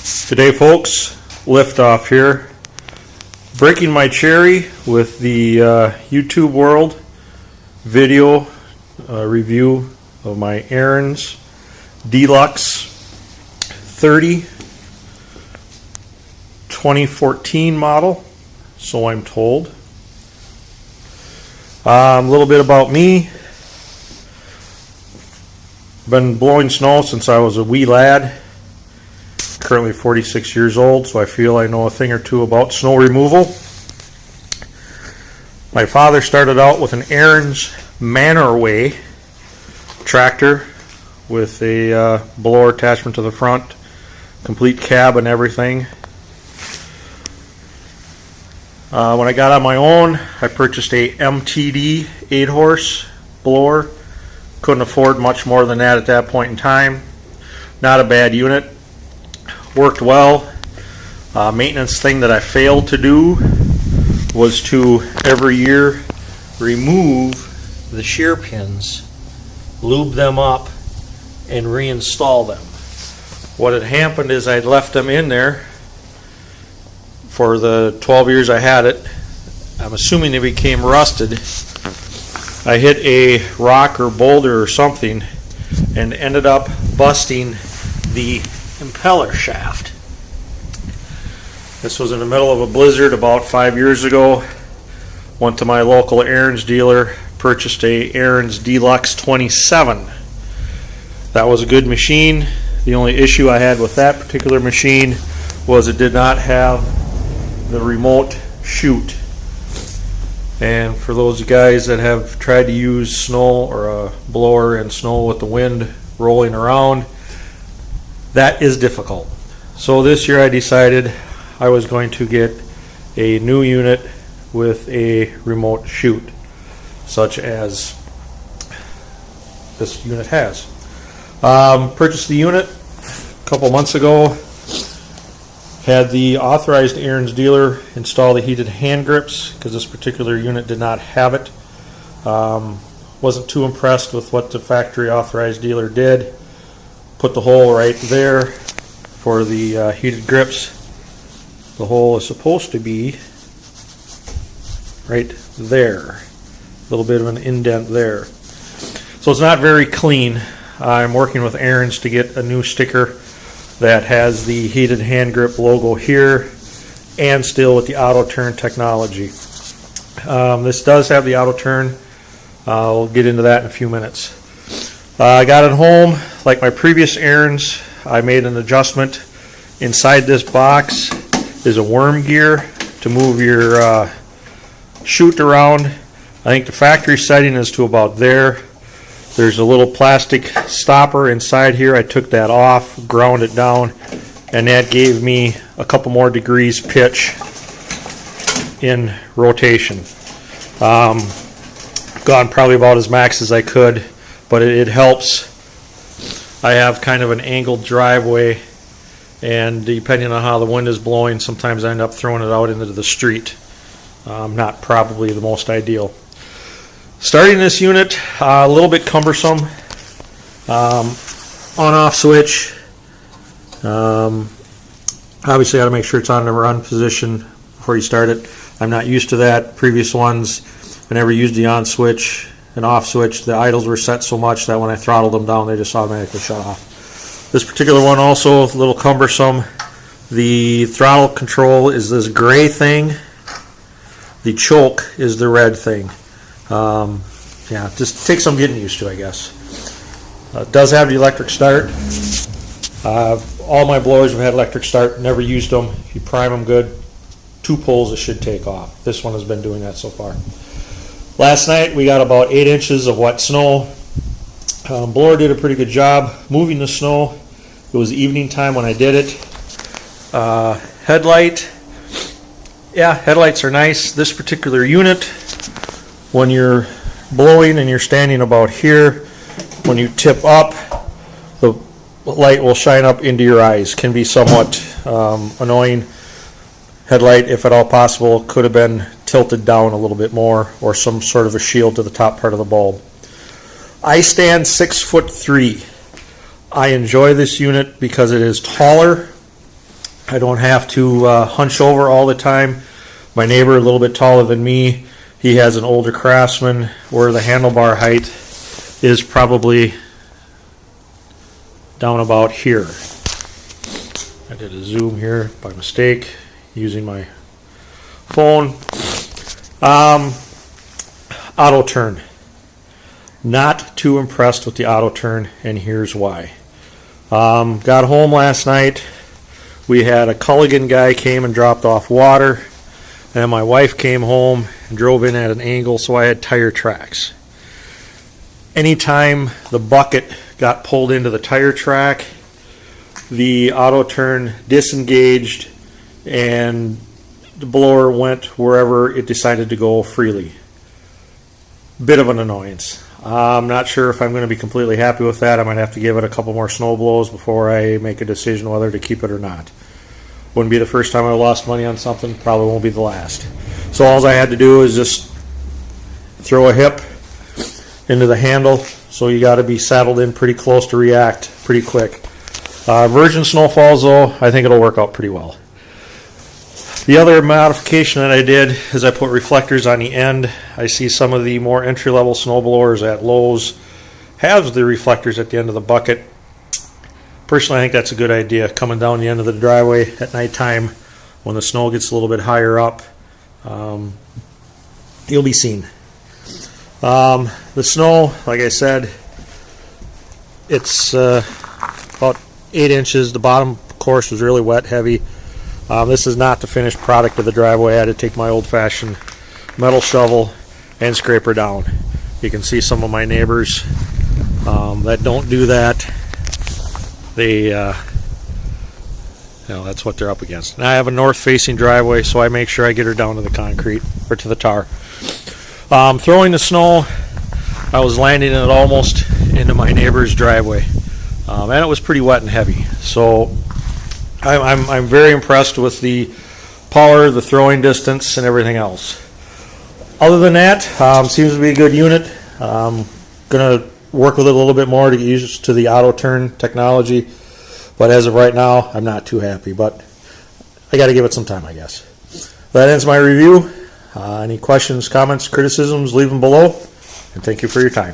Today, folks, lift off here. Breaking my cherry with the YouTube world video review of my Ariens Deluxe 30 2014 model, so I'm told. A little bit about me. Been blowing snow since I was a wee lad. Currently 46 years old, so I feel I know a thing or two about snow removal. My father started out with an Ariens Manorway tractor with a blower attachment to the front, complete cab and everything. When I got on my own, I purchased a MTD 8-horse blower. Couldn't afford much more than that at that point in time. Not a bad unit. Worked well. Maintenance thing that I failed to do was to every year remove the shear pins, lube them up, and reinstall them. What had happened is I'd left them in there for the 12 years I had it. I'm assuming they became rusted. I hit a rock or boulder or something and ended up busting the impeller shaft. This was in the middle of a blizzard about 5 years ago. Went to my local Ariens dealer, purchased a Ariens Deluxe 27. That was a good machine. The only issue I had with that particular machine was it did not have the remote chute. And for those guys that have tried to use snow or a blower in snow with the wind rolling around, that is difficult. So this year I decided I was going to get a new unit with a remote chute, such as this unit has. Purchased the unit a couple months ago. Had the authorized Ariens dealer install the heated hand grips because this particular unit did not have it. Wasn't too impressed with what the factory authorized dealer did. Put the hole right there for the heated grips. The hole is supposed to be right there. A little bit of an indent there. So it's not very clean. I'm working with Ariens to get a new sticker that has the heated hand grip logo here and still with the auto turn technology. This does have the auto turn. We'll get into that in a few minutes. I got it home. Like my previous Ariens, I made an adjustment. Inside this box is a worm gear to move your chute around. I think the factory setting is to about there. There's a little plastic stopper inside here. I took that off, ground it down, and that gave me a couple more degrees pitch in rotation. Gone probably about as max as I could, but it helps. I have kind of an angled driveway, and depending on how the wind is blowing, sometimes I end up throwing it out into the street. Not probably the most ideal. Starting this unit, a little bit cumbersome. On-off switch. Obviously, got to make sure it's on the run position before you start it. I'm not used to that. Previous ones, I never used the on switch and off switch. The idles were set so much that when I throttled them down, they just automatically shut off. This particular one also a little cumbersome. The throttle control is this gray thing. The choke is the red thing. Yeah, just takes some getting used to, I guess. It does have the electric start. All my blowers have had electric start, never used them. If you prime them good, 2 pulls it should take off. This one has been doing that so far. Last night we got about 8 inches of wet snow. Blower did a pretty good job moving the snow. It was evening time when I did it. Headlight. Yeah, headlights are nice. This particular unit, when you're blowing and you're standing about here, when you tip up, the light will shine up into your eyes. Can be somewhat annoying. Headlight, if at all possible, could have been tilted down a little bit more, or some sort of a shield to the top part of the bulb. I stand 6'3". I enjoy this unit because it is taller I don't have to hunch over all the time. My neighbor, a little bit taller than me, he has an older Craftsman where the handlebar height is probably down about here. I did a zoom here by mistake using my phone. Auto turn. Not too impressed with the auto turn, and here's why. Got home last night. We had a Culligan guy came and dropped off water, and my wife came home and drove in at an angle, so I had tire tracks. Anytime the bucket got pulled into the tire track, the auto turn disengaged and the blower went wherever it decided to go freely. Bit of an annoyance. I'm not sure if I'm going to be completely happy with that. I might have to give it a couple more snow blows before I make a decision whether to keep it or not. Wouldn't be the first time I lost money on something, probably won't be the last. So all I had to do is just throw a hip into the handle, so you got to be saddled in pretty close to react pretty quick. Virgin snowfalls though, I think it'll work out pretty well. The other modification that I did is I put reflectors on the end. I see some of the more entry-level snowblowers at Lowe's have the reflectors at the end of the bucket. Personally, I think that's a good idea, coming down the end of the driveway at nighttime when the snow gets a little bit higher up. You'll be seen. The snow, like I said, it's about 8 inches. The bottom, of course, was really wet, heavy. This is not the finished product of the driveway. I had to take my old-fashioned metal shovel and scrape her down. You can see some of my neighbors that don't do that. They, that's what they're up against. And I have a north-facing driveway, so I make sure I get her down to the concrete or to the tar. Throwing the snow, I was landing it almost into my neighbor's driveway, and it was pretty wet and heavy. So I'm very impressed with the power, the throwing distance, and everything else. Other than that, seems to be a good unit. Gonna work with it a little bit more to get used to the auto turn technology, but as of right now, I'm not too happy. But I got to give it some time, I guess. That ends my review. Any questions, comments, criticisms, leave them below. And thank you for your time.